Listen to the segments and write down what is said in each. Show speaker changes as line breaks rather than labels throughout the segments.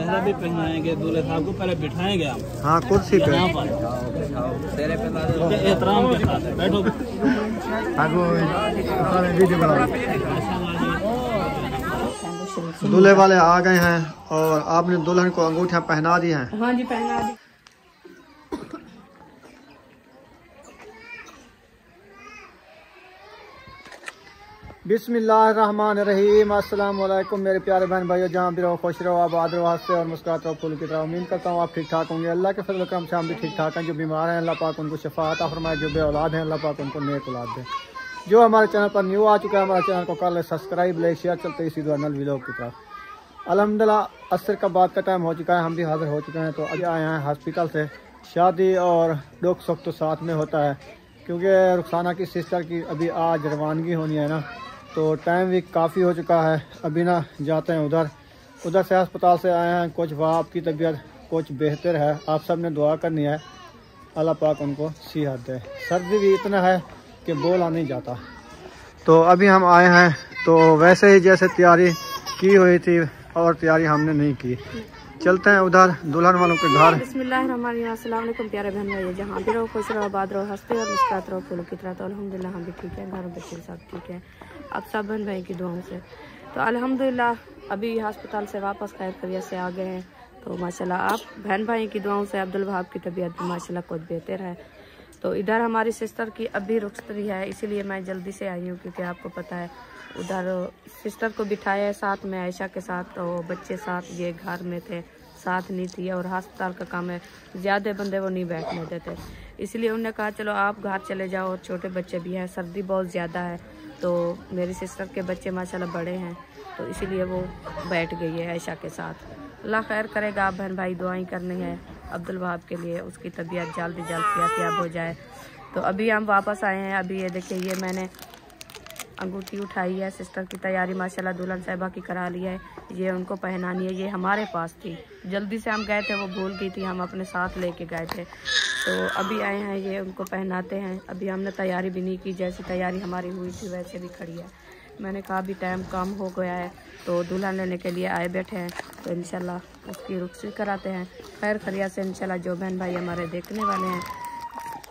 लहंगा भी पहनाएंगे दूल्हे साहब को, पहले बिठाएंगे हम। हाँ, कुर्सी पे एहतराम के साथ बैठो। दूल्हे वाले आ गए हैं और आपने दुल्हन को अंगूठियां पहना दी हैं।
हाँ जी, पहना दी।
बिस्मिल्लाहिर्रहमानिर्रहीम। अस्सलाम वालेकुम मेरे प्यारे बहन भाइयों, जहाँ भी रहो खुश रहो, आबाद रहो, हंसते और मुस्कुराते रहो फूल की तरह। उम्मीद करता हूँ आप ठीक ठाक होंगे। अल्लाह के फजल करम से हम भी ठीक ठाक हैं। जो बीमार हैं अल्लाह पाक उनको शिफा अता फरमाए, जो बे औलाद हैं अल्लाह पाक उनको नेक औलाद दे। जो हमारे चैनल पर न्यू आ चुका है, हमारे चैनल को कर ले सब्सक्राइब, लाइक शेयर। चलते इसी दुआ नल व्लॉग की तरफ। अल्हम्दुलिल्लाह असर का बाद का टाइम हो चुका है, हम भी हाजिर हो चुके हैं। तो अभी आए हैं हॉस्पिटल से। शादी और दुख सुख तो साथ में होता है, क्योंकि रुखसाना की सिस्टर की अभी आज रवानगी होनी है ना, तो टाइम भी काफ़ी हो चुका है। अभी ना जाते हैं उधर से अस्पताल से आए हैं। कुछ वहाँ आपकी तबीयत कुछ बेहतर है, आप सब ने दुआ करनी है, अल्लाह पाक उनको सेहत दे। सर्दी भी इतना है कि बोला नहीं जाता। तो अभी हम आए हैं, तो वैसे ही जैसे तैयारी की हुई थी और तैयारी हमने नहीं की। चलते हैं उधर दुल्हन वालों के घर।
बिस्मिल्लाहिर्रहमानिर्रहीम। अस्सलाम वालेकुम प्यारे बहन भाई, जहाँ भी रहो खुश रहो, आबाद रहो, हंसते और मुस्कुराते रहो फूलों की तरह। तो अल्हम्दुलिल्लाह हम भी ठीक है, घर बच्चे सब ठीक है, आप सब बहन भाई की दुआओं से। तो अल्हम्दुलिल्लाह अभी अस्पताल से वापस खैर खैरियत से आ गए हैं। तो माशाल्लाह आप बहन भाई की दुआओं से अब्दुल वहाब की तबीयत भी माशाल्लाह कुछ बेहतर है। तो इधर हमारी सिस्टर की अभी रुखसती है, इसीलिए मैं जल्दी से आई हूँ, क्योंकि आपको पता है उधर सिस्टर को बिठाया है साथ में आयशा के साथ, तो बच्चे साथ ये घर में थे, साथ नहीं थी। और अस्पताल का काम है, ज़्यादा बंदे वो नहीं बैठने देते, इसलिए उन्होंने कहा चलो आप घर चले जाओ। और छोटे बच्चे भी हैं, सर्दी बहुत ज़्यादा है, तो मेरी सिस्टर के बच्चे माशाल्लाह बड़े हैं, तो इसीलिए वो बैठ गई है आयशा के साथ। अल्लाह खैर करेगा, आप बहन भाई दुआएं करनी है अब्दुल वहाब के लिए, उसकी तबीयत जल्द सेहतयाब हो जाए। तो अभी हम वापस आए हैं। अभी ये देखिए, ये मैंने अंगूठी उठाई है, सिस्टर की तैयारी माशाल्लाह दुल्हन साहिबा की करा ली है। ये उनको पहनानी है, ये हमारे पास थी, जल्दी से हम गए थे, वो भूल गई थी, हम अपने साथ लेके गए थे। तो अभी आए हैं, ये उनको पहनाते हैं। अभी हमने तैयारी भी नहीं की, जैसी तैयारी हमारी हुई थी वैसे भी खड़ी है। मैंने कहा अभी टाइम कम हो गया है, तो दुल्हन लेने के लिए आए बैठे हैं, तो इंशाल्लाह उसकी रुखसती कराते हैं खैर खैरियत से। इंशाल्लाह जो बहन भाई हमारे देखने वाले हैं,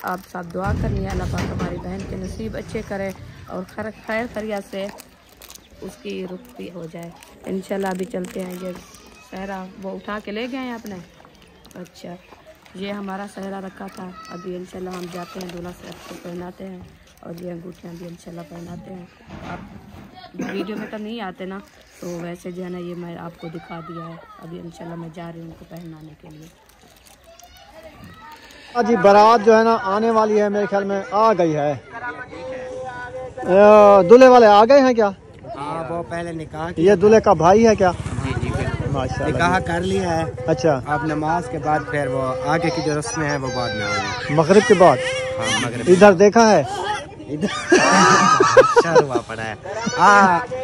आप सब दुआ करनी है, अल्लाह पाक हमारी बहन के नसीब अच्छे करे और खैर खैरियत से उसकी रुखसती हो जाए इंशाल्लाह। अभी चलते हैं, ये सहरा वो उठा के ले गए हैं अपने। अच्छा, ये हमारा सहरा रखा था। अभी इंशाल्लाह हम जाते हैं, दूल्हा साहब को पहनाते हैं और ये अंगूठियाँ भी इंशाल्लाह पहनाते हैं। आप वीडियो में तो नहीं आते ना, तो वैसे जो है ना ये मैं आपको दिखा दिया है। अभी इंशाल्लाह मैं जा रही हूँ उनको पहनाने के लिए।
जी बारात जो है ना आने वाली है, मेरे ख्याल में आ गई है। दूल्हे वाले आ गए हैं क्या?
हाँ, वो पहले निकाह
ये दूल्हे का भाई है क्या?
जी जी
माशाल्लाह,
निकाह कर लिया है। अच्छा, अब नमाज के बाद फिर वो आगे की जो रस्में हैं वो बाद में होंगी,
मगरिब के बाद।
हाँ, मगरिब।
इधर देखा है,
इधर हुआ पड़ा है।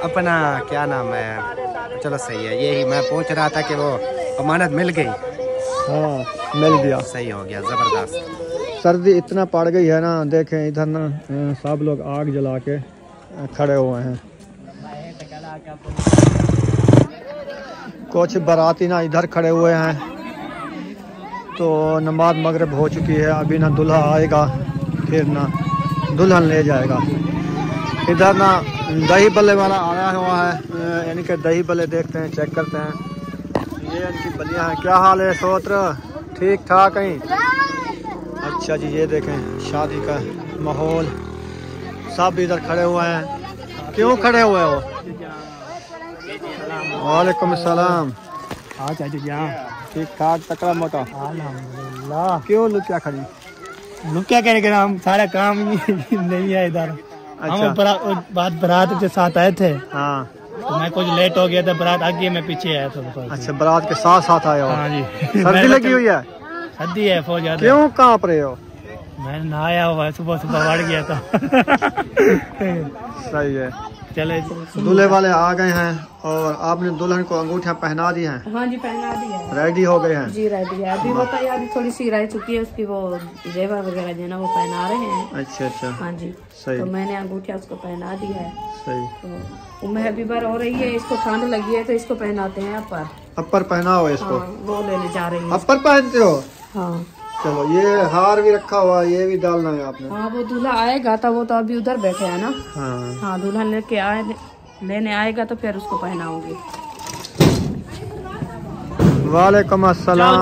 अपना क्या नाम है, चलो सही है, यही मैं पूछ रहा था कि वो अमानत मिल गई।
हाँ, मिल गया,
सही हो गया, जबरदस्त।
सर्दी इतना पड़ गई है ना, देखें इधर ना सब लोग आग जला के खड़े हुए हैं। कुछ बाराती ना इधर खड़े हुए हैं, तो नमाज मगरिब हो चुकी है। अभी ना दूल्हा आएगा, फिर ना दुल्हन ले जाएगा। इधर ना दही बल्ले वाला आया हुआ है, यानी कि दही बल्ले देखते हैं, चेक करते हैं। ये इनकी बलियाँ हैं। क्या हाल है सोत्र, ठीक ठाक है? अच्छा जी, ये देखें शादी का माहौल, सब इधर खड़े हुए हैं। क्यों खड़े हुए हो? वालेकुम सलाम।
हाँ चाची क्या
ठीक ठाक, तकड़ा मोटा?
अल्हम्दुलिल्लाह।
क्यों लुकिया खड़ी?
क्या करेंगे, हम सारा काम नहीं है इधर।
अच्छा,
हम बारात के साथ आए थे।
हाँ,
तो मैं कुछ लेट हो गया था, बारात आगे मैं पीछे आया था।
अच्छा, बारात के साथ साथ आए हो?
हाँ जी।
सर्दी लगी हुई है?
सर्दी है बहुत ज्यादा।
क्यों कांप रहे हो?
मैं नहाया हुआ है, सुबह बढ़ गया था।
सही है।
चले
दूल्हे वाले आ गए हैं और आपने दुल्हन को अंगूठियां पहना दी हैं?
हाँ जी, पहना दी है।
रेडी हो गए हैं?
जी रेडी है। अभी वो तैयारी थोड़ी सी रह चुकी है उसकी, वो जेवर वगैरह जो है ना वो पहना रहे हैं।
अच्छा अच्छा,
हाँ जी,
सही।
तो मैंने अंगूठिया उसको पहना दी है।
सही।
तो उम्र अभी बार हो रही है, इसको ठंड लगी है तो इसको पहनाते हैं पर।
अपर पहनाओ इसको।
हाँ, वो लेने जा रही है।
अपर पहनते हो?
हाँ
चलो, ये हार भी रखा हुआ है, ये भी डालना है आपने।
हाँ, वो दूल्हा आएगा तो वो तो अभी उधर बैठे है ना।
हाँ
हाँ, दुल्हन लेने आएगा तो फिर उसको पहनाऊंगी।
वालेकुम अस्सलाम।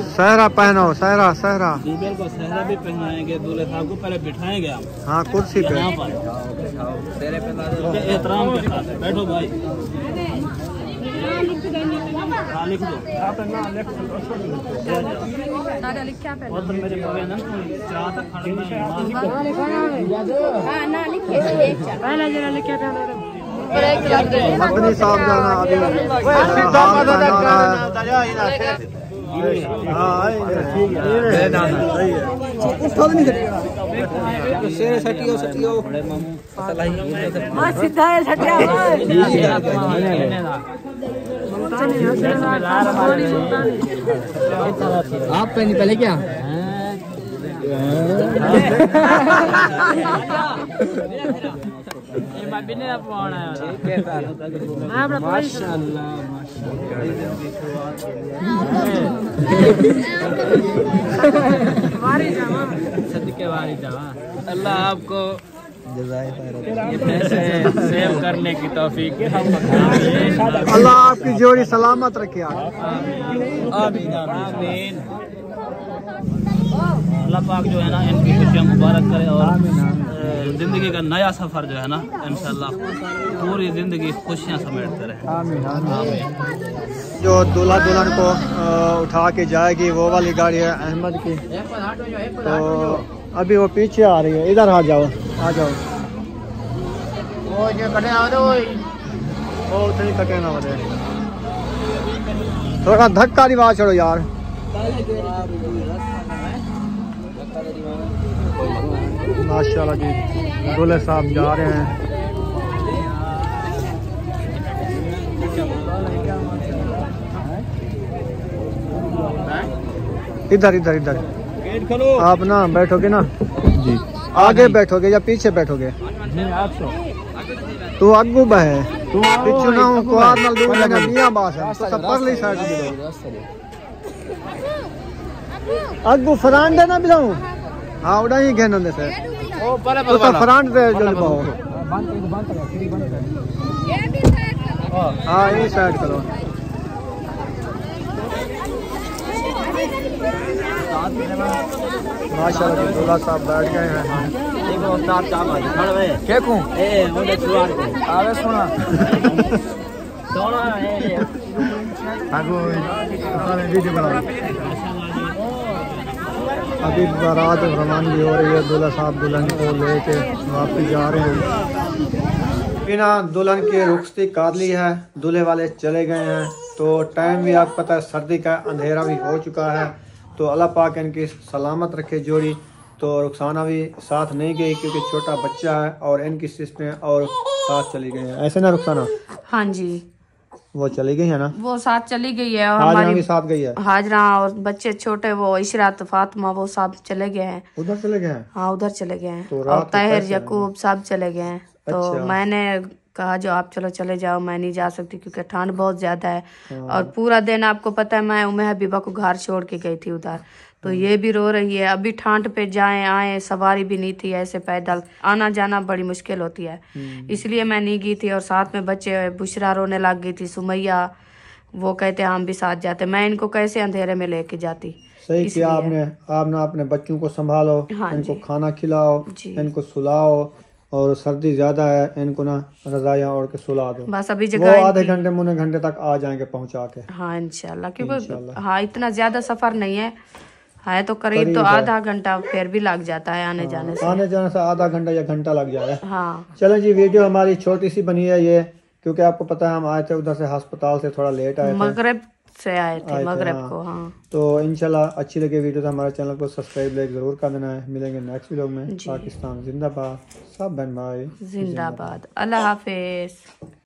सहरा पहनाओ, सहरा सहरा।
को सहरा भी पहनाएंगे, दूल्हे साहब को पहले बिठाएंगे हम।
हाँ, कुर्सी पे।
एहतराम के साथ बैठो भाई। हाँ, लिख दो। मेरे
अपनी साहब जाना अभी
आप पहले क्या
अल्लाह आपको ये पैसे सेव करने की तौफीक।
अल्लाह आपकी जोड़ी सलामत रखे।
आमीन आमीन। अल्लाह पाक जो है ना इनकी खुशियाँ मुबारक करे और जिंदगी का नया सफर जो है ना इंशाल्लाह पूरी जिंदगी खुशियाँ समेटते रहे।
आमीन आमीन। जो दूल्हा दुल्हन को उठा के जाएगी वो वाली गाड़ी है अहमद की, तो अभी वो पीछे आ रही है। इधर आ जाओ, आ जाओ। वो उतनी कटे ना बने, थोड़ा धक्का रिवाज छोड़ो यार। माशाल्लाह जी, दूल्हे साहब जा रहे हैं। इधर इधर इधर आप ना बैठोगे ना जी, आगे बैठोगे या पीछे बैठोगे? तू अग्गू बहे पिछू ना हूँ कुआर नाल दूर लगा मियां बास है तो सब परली साइड दे अग्गू फरांड ना बिलाऊं। हाँ, उड़ा ही घेन दे से तो फरांड दे जल्दी पाओ। हाँ, ये साइड करो। माशाल्लाह दूल्हा साहब बैठ गए हैं। अभी बारात रवानगी हो रही है, दूल्हा साहब दुल्हन को लेके वापस जा रहे हैं। बिना दुल्हन की रुखसती काट ली है, दूल्हे वाले चले गए हैं। तो टाइम भी आपको पता है सर्दी का, अंधेरा भी हो चुका है। तो अल्लाह पाक इनकी सलामत रखे जोड़ी। तो रुखसाना भी साथ नहीं गई क्योंकि छोटा बच्चा है और इनकी सिस्टरें और साथ चली गई हैं। ऐसे ना रुखसाना?
हाँ जी,
वो चली गई है ना,
वो साथ चली गई है और
हाजरा
हमारी
भी साथ गई है।
हाजरा और बच्चे छोटे वो इशरात फातिमा वो सब चले गए हैं।
उधर चले गए हैं?
हाँ, उधर चले गए हैं।
तो
और
रात
ताहिर
कैसे
यकूब सब चले गए हैं। तो
अच्छा।
मैंने कहा जो आप चलो चले जाओ, मैं नहीं जा सकती क्योंकि ठंड बहुत ज्यादा है। और पूरा दिन आपको पता है मैं उम्मे हबीबा को घर छोड़ के गई थी उधर। तो ये भी रो रही है। अभी ठंड पे जाए आए, सवारी भी नहीं थी, ऐसे पैदल आना जाना बड़ी मुश्किल होती है। इसलिए मैं नहीं गई थी। और साथ में बच्चे, बुशरा रोने लग गई थी, सुमैया, वो कहते हम भी साथ जाते। मैं इनको कैसे अंधेरे में लेके जाती।
सही किया आपने। आप ना अपने बच्चों को संभालो,
हाँ
इनको खाना खिलाओ, इनको सुलाओ। और सर्दी ज्यादा है, इनको ना रजाइयाँ ओढ़ के सुला दो।
बस अभी
वो
जगह
आधे घंटे मुने घंटे तक आ जाएंगे पहुंचा के।
हाँ इंशाल्लाह, क्योंकि हाँ इतना ज्यादा सफर नहीं है तो करीब तो आधा घंटा फिर भी लग जाता है आने जाने से।
आने जाने से आधा घंटा या घंटा लग जाए।
हाँ
चलो जी, वीडियो हमारी छोटी सी बनी है ये, क्योंकि आपको पता है हम आए थे उधर से अस्पताल से थोड़ा लेट आए थे,
मगरिब से आए थे मगरिब को। हाँ,
तो इंशाल्लाह अच्छी लगे वीडियो तो हमारे चैनल को सब्सक्राइब लाइक जरूर कर देना है। मिलेंगे नेक्स्ट वीडियो में। पाकिस्तान जिंदाबाद, सब बहन भाई
जिंदाबाद। अल्लाह हाफिज।